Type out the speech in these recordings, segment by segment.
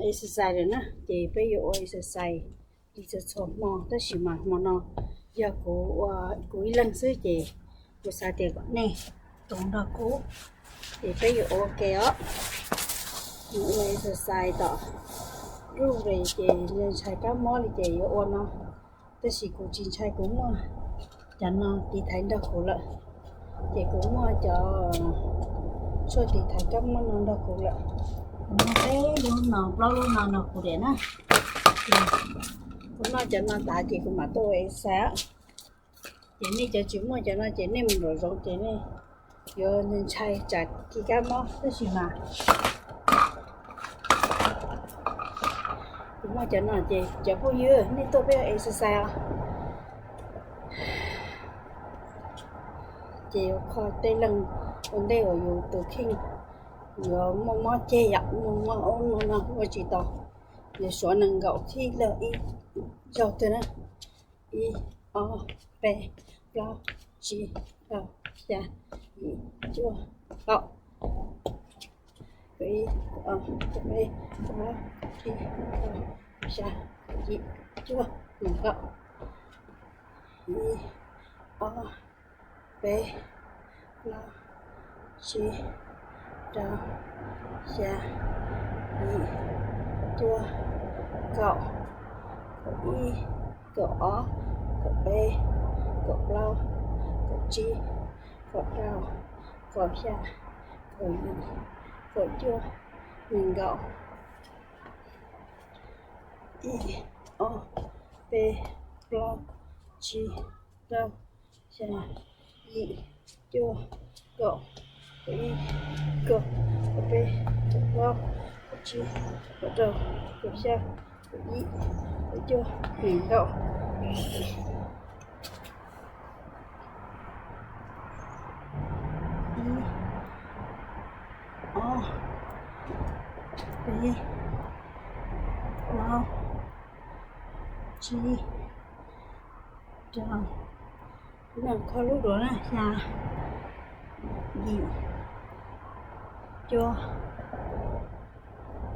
exercise rồi nè chị bây giờ exercise đi cho số mò tới xíu mà nó giờ của lần xưa chị của sao thì gọi nè tụng đó cũ thì bây giờ ok á exercise đó rồi về chị lên xài cá mò thì chị ôn nó tới xíu của chị xài cũng cho nó đi thấy đó cũ lại chị cũng cho số thì thấy cá mò nó đó cũ lại nó bé luôn nó của điện á cũng nói cho nó tại chị cũng mà tôi sẽ chị này cho chúng mà cho nó chị này mình rồi chị này giờ nên chạy chặt cái cá mó cái gì mà cũng nói cho nó chị cho cô dưa nên tôi biết exercise chị khỏi tây lần vấn đề ởอยู่từ khi giờ mò che dặn mò ôn nó qua chị to để số năng gạo khi là y cho tôi đó y o p lo chi lo ya y chưa gạo cái cái lo chi lo ya y chưa năng gạo y o p lo chi lo ya y chưa gạo y cậu ó cậu b cậu lo cậu chi cậu rau cậu xa cậu y cậu chưa mình gạo y o p lo chi rau xa y chưa cậu y cậu b cậu lo cậu chi cậu rau cậu xa cậu y cậu chưa mình gạo B lo chi cho làm kho lúc đó là nhà gì cho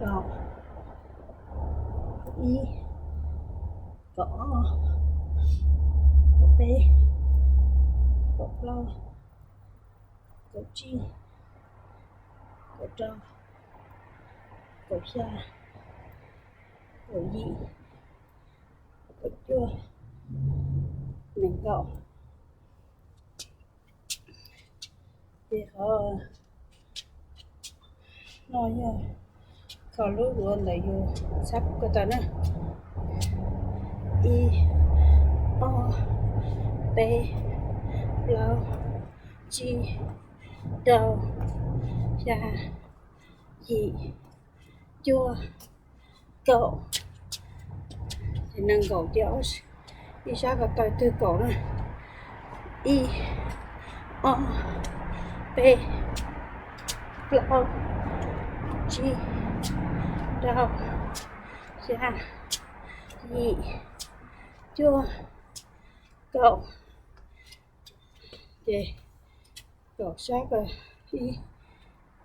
gạo y cỏ cỏ b cỏ lo cỏ chi cỏ trâu cỏ xa cỏ gì cỏ chua mình gạo thì họ nói nhaเขารู้รวนเลยอยู่ซับก็ตอนนั้นอีอเปเราจีเรายายีจัวเก่าthì năng cầu chéo đi sao gặp tay tư cổ này y o p lo chi rau xa gì chua cậu chị cậu sát rồi y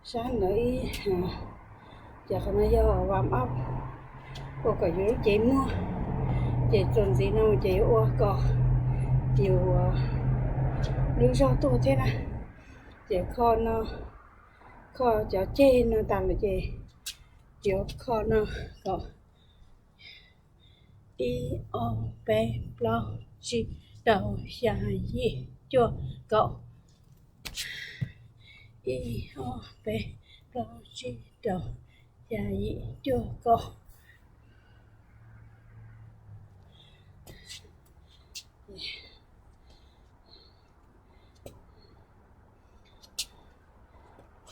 sáng nữa y giờ không ai do warm up cô cả dưới chị mua chị tuần gì nào chị ô cò chiều đưa cho tôi thế này chị kho nó kho cho chê nó tạm là chị chiều kho nó có y o p lo chi đầu xa gì chua cậu y o p lo chi đầu xa gì chua cậu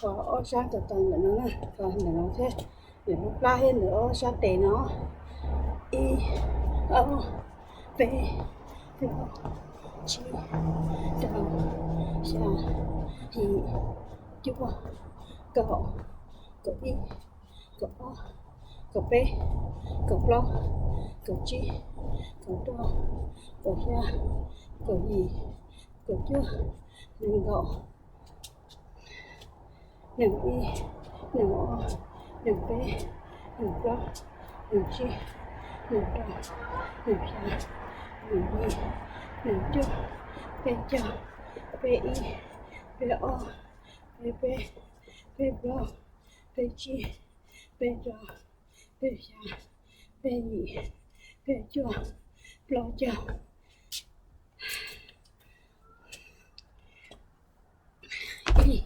có sát từ từ nữa nè còn nữa thế để nó la hết nữa sát để nó y o p lo chi đầu xa gì chua cậu cậu y cậu o cậu p cậu lo cậu chi cậu đo cậu xa cậu gì cậu chua nên cậu nâng y nâng o nâng p nửa lo nửa chi nửa đầu nửa xa nửa gì nửa chưa bên chờ bên y bên o bên bên bên lo bên chi bên đầu bên xa bên gì bên chưa lo chờ y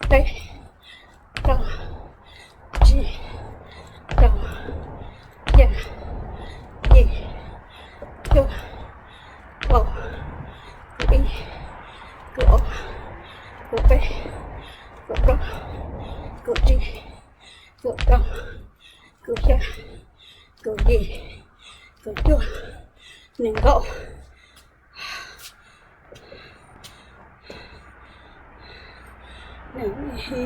đây đầu chi đầu dạ gì chưa bầu y cửa cửa bé cửa đó cửa chi cửa đầu cửa xa cửa gì cửa chưa nên gậu nên hi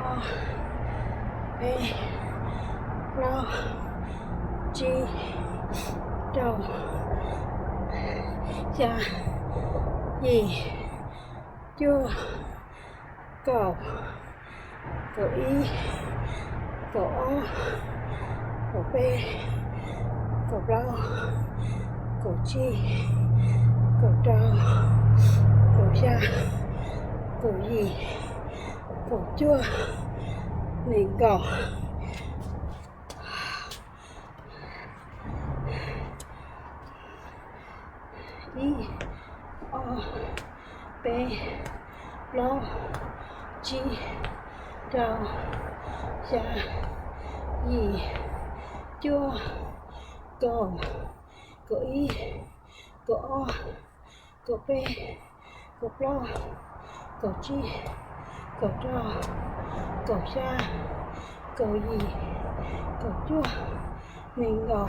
o e lo chi đầu xa gì chưa cầu cầu y cầu o cầu b cầu lo cầu chi cầu trò cầu xa cầu gì cầu chua nền cầu y o b lo chi trò xa gì chua cầu cầu y cầu o cầu b cầu lo cầu chi cầu trò cầu xa cầu gì cầu chua nền cầu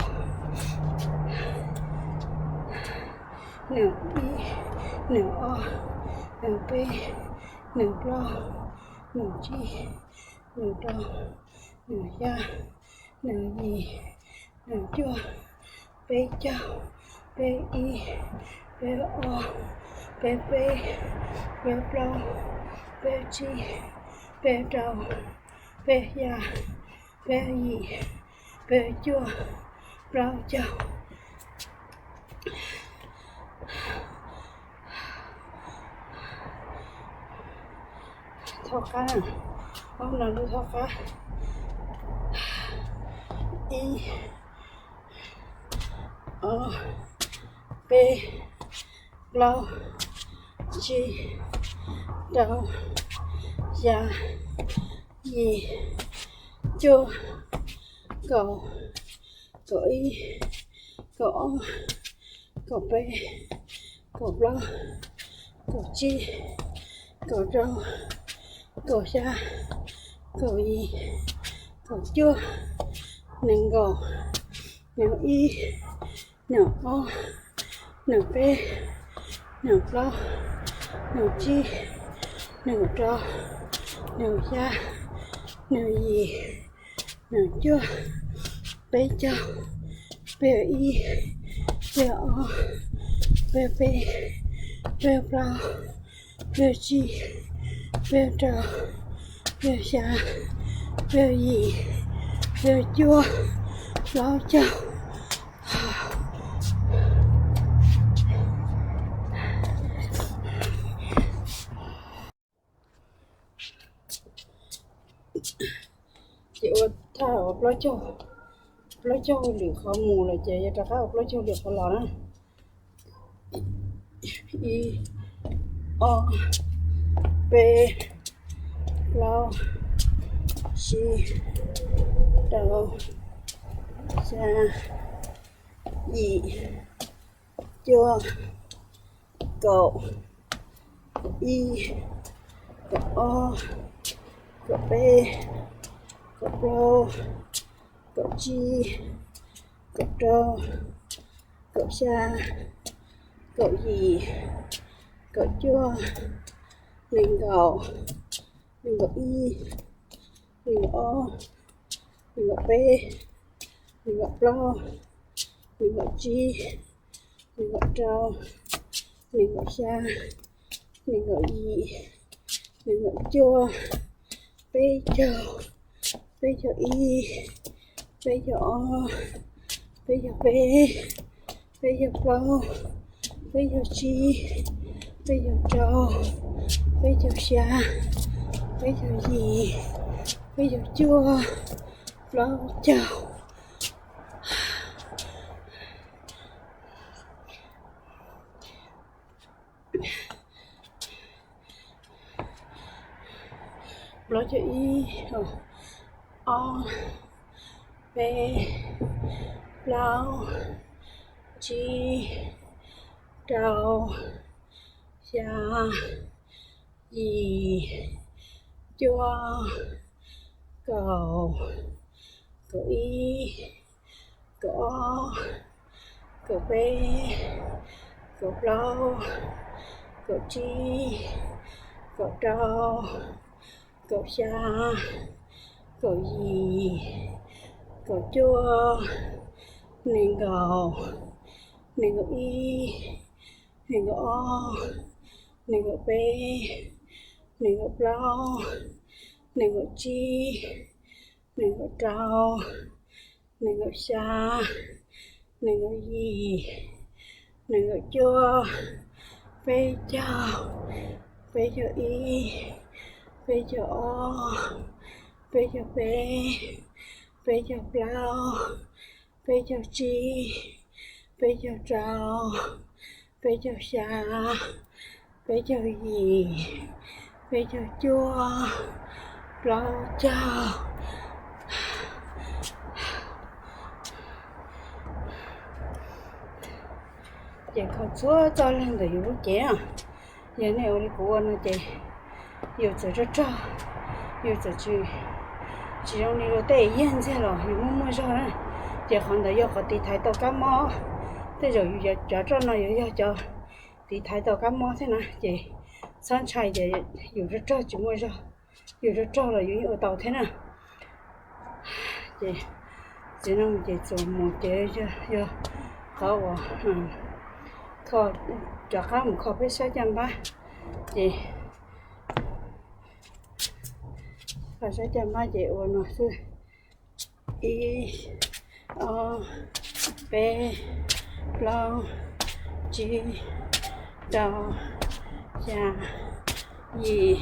nửa y nửa o nửa b nửa lo nửa chi nửa trò nửa xa nửa gì nửa chua bé chao bé y bé o bé b bé lo bé chi bé trò bé già bé gì bé chua rau chao thọ cá hôm nào đi thọ cá y o b lo chi đầu già gì chua cầu cầu y cầu o cầu b cầu lo cầu chi cầu trâu cầu xa cầu gì cầu chua nền cầu nèo y nèo o nèo b nèo lo nèo chi nèo trâu nèo xa nèo gì nèo chua bé chao bé y bé o bé b bé lo bé chi bé trâu bé xa bé gì bé chua lo chao chịu thao lo cho liều khó mù là chạy ra thao lo cho liều khó lò đó y o b lo chi đầu xa gì chua cầu y cầu o cầu b cầu pro cầu chi cầu trâu cầu xa cầu gì cầu chua nền cầu y nền o nền b nền pro nền chi nền trâu nền xa nền gì nền chua bây giờ y, bây giờ o, bây giờ b, bây giờ bao, bây giờ chi, bây giờ trâu, bây giờ xa, bây giờ gì, bây giờ chua, lâu chào. Lo cho y, o, b, lâu, chi, trâu, xa, gì, chua, cầu, cậu y, cậu o, cậu b, cậu lâu, cậu chi, cậu trâu, cậu xa, cậu gì, cậu chua, nên gầu, nên gầu y, nên gầu o, nên gầu b, nên gầu lâu, nên gầu chi, nên gầu trâu, nên gầu xa, nên gầu gì, nên gầu chua, bây giờ y, bây giờ o, bây giờ b, bây giờ lâu, bây giờ chi, bây giờ trâu, bây giờ xa, bây giờ gì, bây giờ chua, lâu chào. Chị không chúa cho lên được yếu chế à. Giờ này ông của nó chị yếu chế rất cho, yếu chế chỉ trong này nó tệ yên thế rồi, yếu mua cho này. Chị không thấy yếu có tí thái tàu cá mò, thế rồi yếu cho nó yếu cho tí thái tàu cá mò thế này chị. Sáng chạy chị yếu rất cho chị mua cho, yếu rất cho là yếu ở tàu thế này. Chị nó chị dùng một chế cho khó quá. Khó cho khá một khó biết sao chăm ba chị phải sao chăm ba chị ổn nó sư y o b lâu chi đầu già gì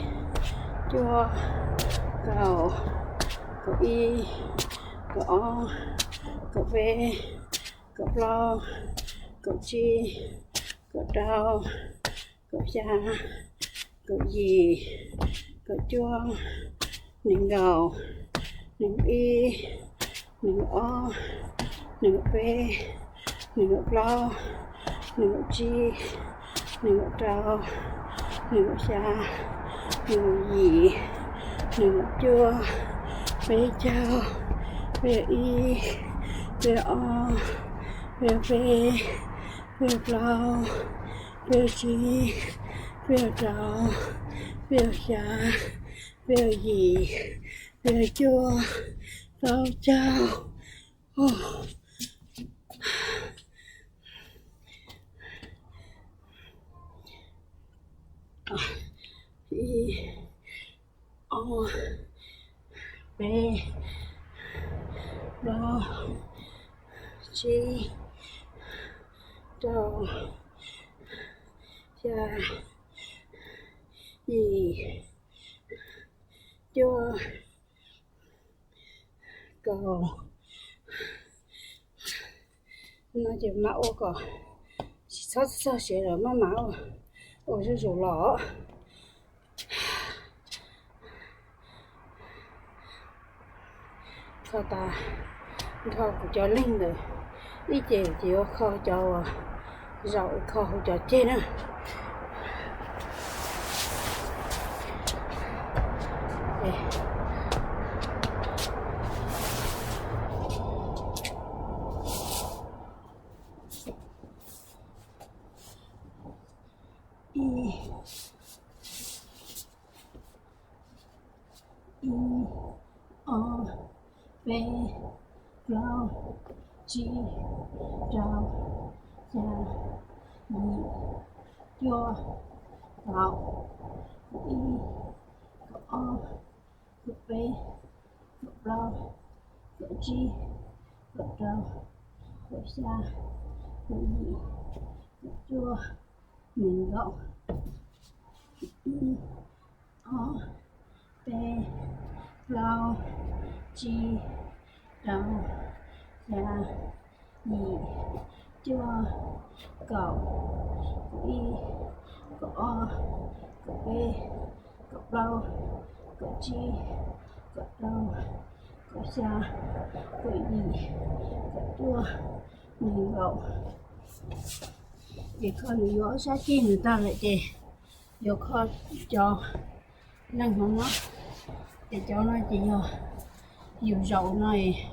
chua cầu cậu y cậu o cậu b cậu lâu cậu chi cậu đau cậu xa cậu gì cậu chua nịnh gầu nịnh y nịnh o nịnh b nịnh lâu nịnh chi nịnh trâu nịnh xa nịnh gì nịnh chua bây giờ y bây o bây b bây lâu bây chi bây trâu bây xa bây gì bây chua lâu chào. Y o b lo chi trâu xa gì chua cầu nó chỉ mạo có sót sẽ rồi mà mạo ôi rồi rủ lỏ kho ta kho của cho linh rồi đi chè chỉ có kho cho rau kho cho trên nữa o b lâu chi trâu xa nhị chua gạo y o cậu B, cậu rau, cậu G, cậu rau, cậu xa, cậu nhị, cậu chua, mình gậu, I, O, P, rau, G, rau, xa, nhị, chua, cậu, cậu Y, cậu O, cậu B, cậu rau, cậu G, cậu rau, cậu xa, cậu nhị, cậu chua, mình gậu. Để con gió sát chi người ta lại để gió con cho năng không nó để cho nó chỉ nhiều dầu này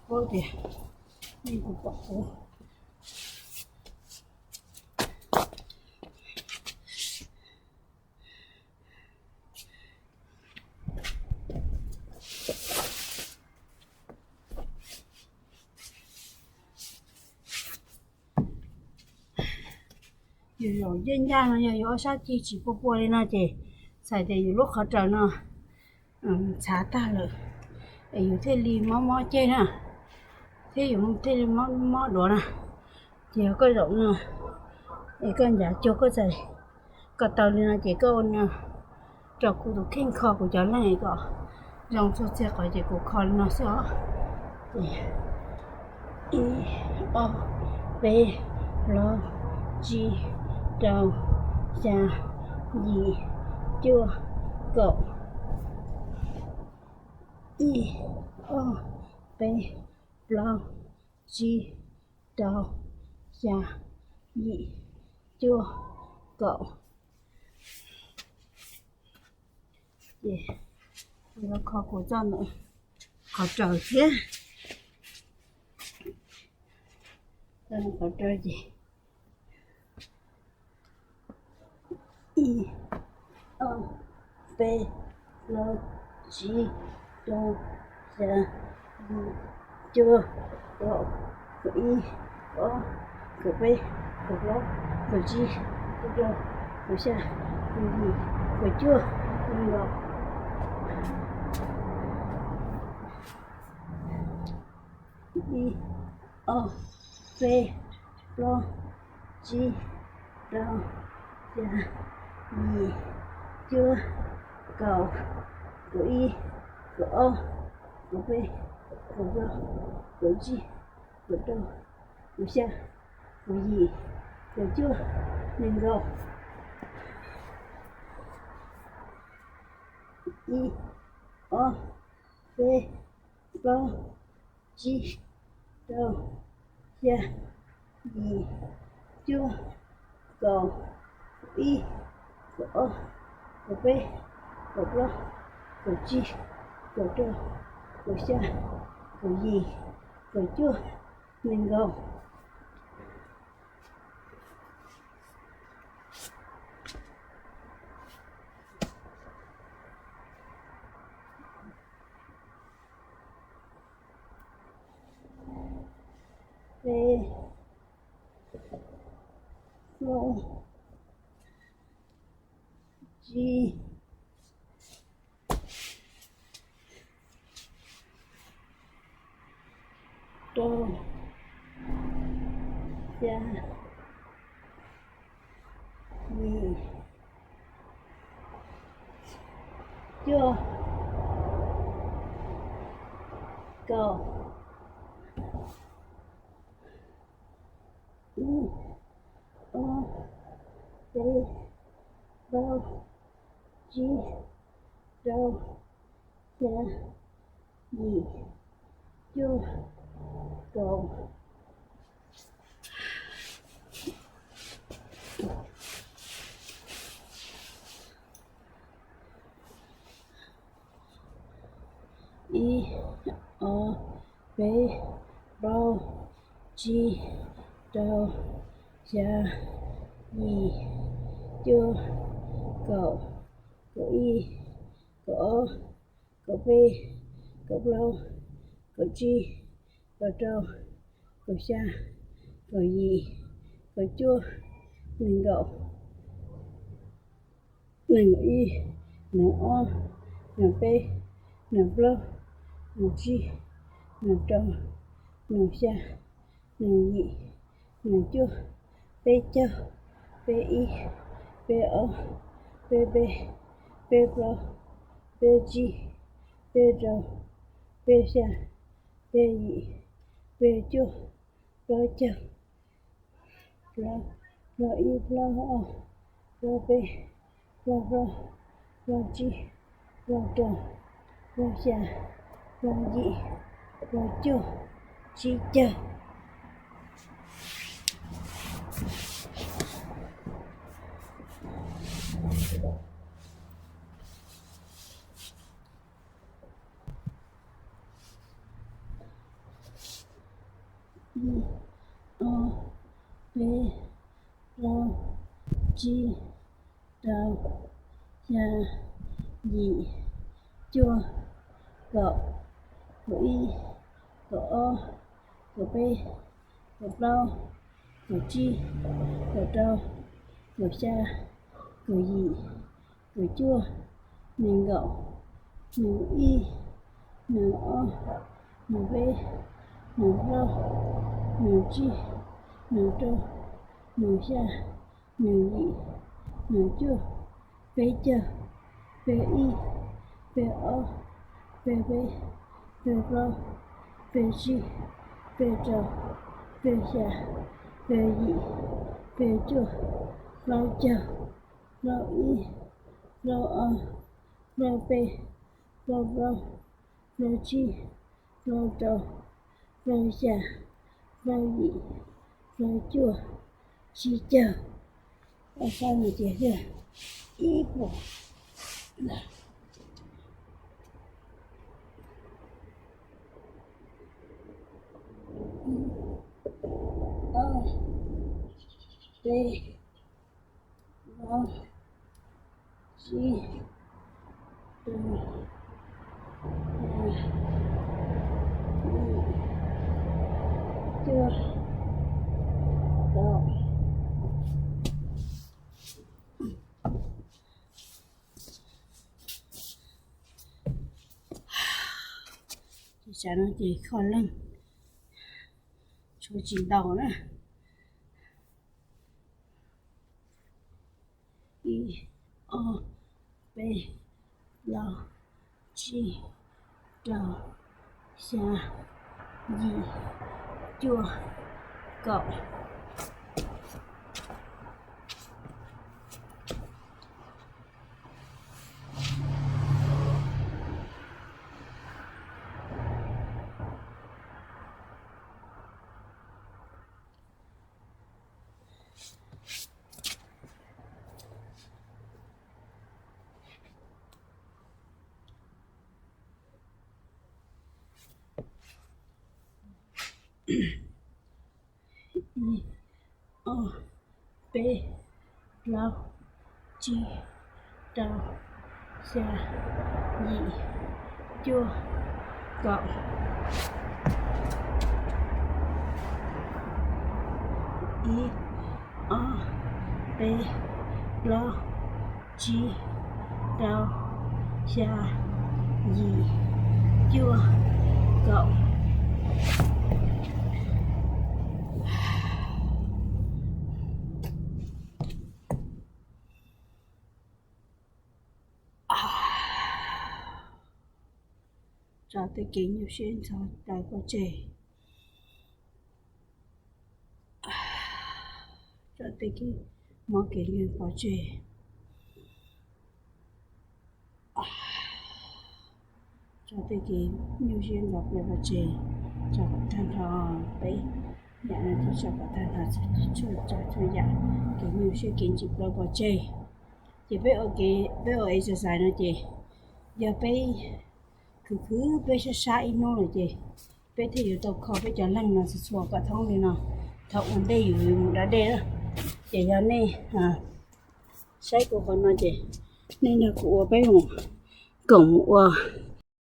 có thể đi của bọc của nhiều dân gian nó gió sát chi chỉ bố lên nó thì xài thì lúc họ trở nó xả ta rồiอยู่ที่รีมอเจ้น่ะที่อยู่ที่มอดัวน่ะเดี๋ยวก็หลงน่ะไอ้กันอยากโจก็ใส่ก็ตอนนี้นะเจ๊ก็น่ะจอกกูถูกเข่งคอกูจะไล่ก็ลองสู้เสียก็เจ๊กูคอน่ะซะอีโอเปโลจีดาวจายีจัวกบอีโอเปโลจีดาวจายีจัวกบnó khó của cho nữa khó trời kia nó khó trời gì I O P L G đô giờ chưa độ của I O của P của L của G của đô của xa của gì của chưa của độ I O P L G đô giờ gì chưa cầu của Y của O của B của G của G của đô của xa của gì của chưa nên rồi I O P L G đô xa gì chưa cầu Y của O của B của L của G của đô của xa của gì của chưa nên rồi P L G đô xa gì chưa cầu I O P L G đô xa gì chưa cầu I O P L G đô xa gì chưa cầu của Y của O của B của L của G của đô của xa của gì của chưa mình gậu mình Y mình O nè bê nè lô nè chi nè trâu nè xa nè nhị nè chua bê châu bê y bê ô bê bê bê lô bê chi bê trâu bê xa bê nhị bê chua lô châu lô y lô ô lô bê lô lô chi lô trâu lô xa lô nhị lô chua chi châu ô bê lô chi trâu xa nhị chua gạo gạo y gạo ô gạo bê gạo lô gạo chi gạo trâu gạo xa gạo nhị gạo chua nè gạo nè y nè ô nè bê nè lô nè chi nè trâu nè xa nè nhị nè chua bê châu bê y bê ô bê bê bê lô bê chi bê trâu bê xa bê nhị bê chua lô châu lô y lô ô lô bê lô lô chi lô trâu lô xa lô nhị lô chua chi châu ở sau này chị chưa ý bộ ô bê lô chi trâu chưa đâu thì chả nó chỉ khó lắm chú chín đầu nữa y o b lô chi trâu xa nhị chua cậu y o b lô chi trâu xa nhị chua cậu y o b lô chi trâu xa nhị chua cậu cho tới ký nhiều xuyên cho đại có trẻ cho tới cái món kỷ niệm có trẻ cho tới cái nhiều xuyên gặp lại có trẻ cho thân thọ đấy dạ này thì cho thân thọ cho dạ cái nhiều xuyên kiến chụp lo có trẻ chị biết ở exercise nữa chị giờ bây cứ bây giờ sai nó rồi chị bây thì tôi khó bây giờ lần nó sẽ xóa cả thông đi nào thọ ổn đây đã đây đó chị giờ này sai của con nó chị nên là của bây giờ cổng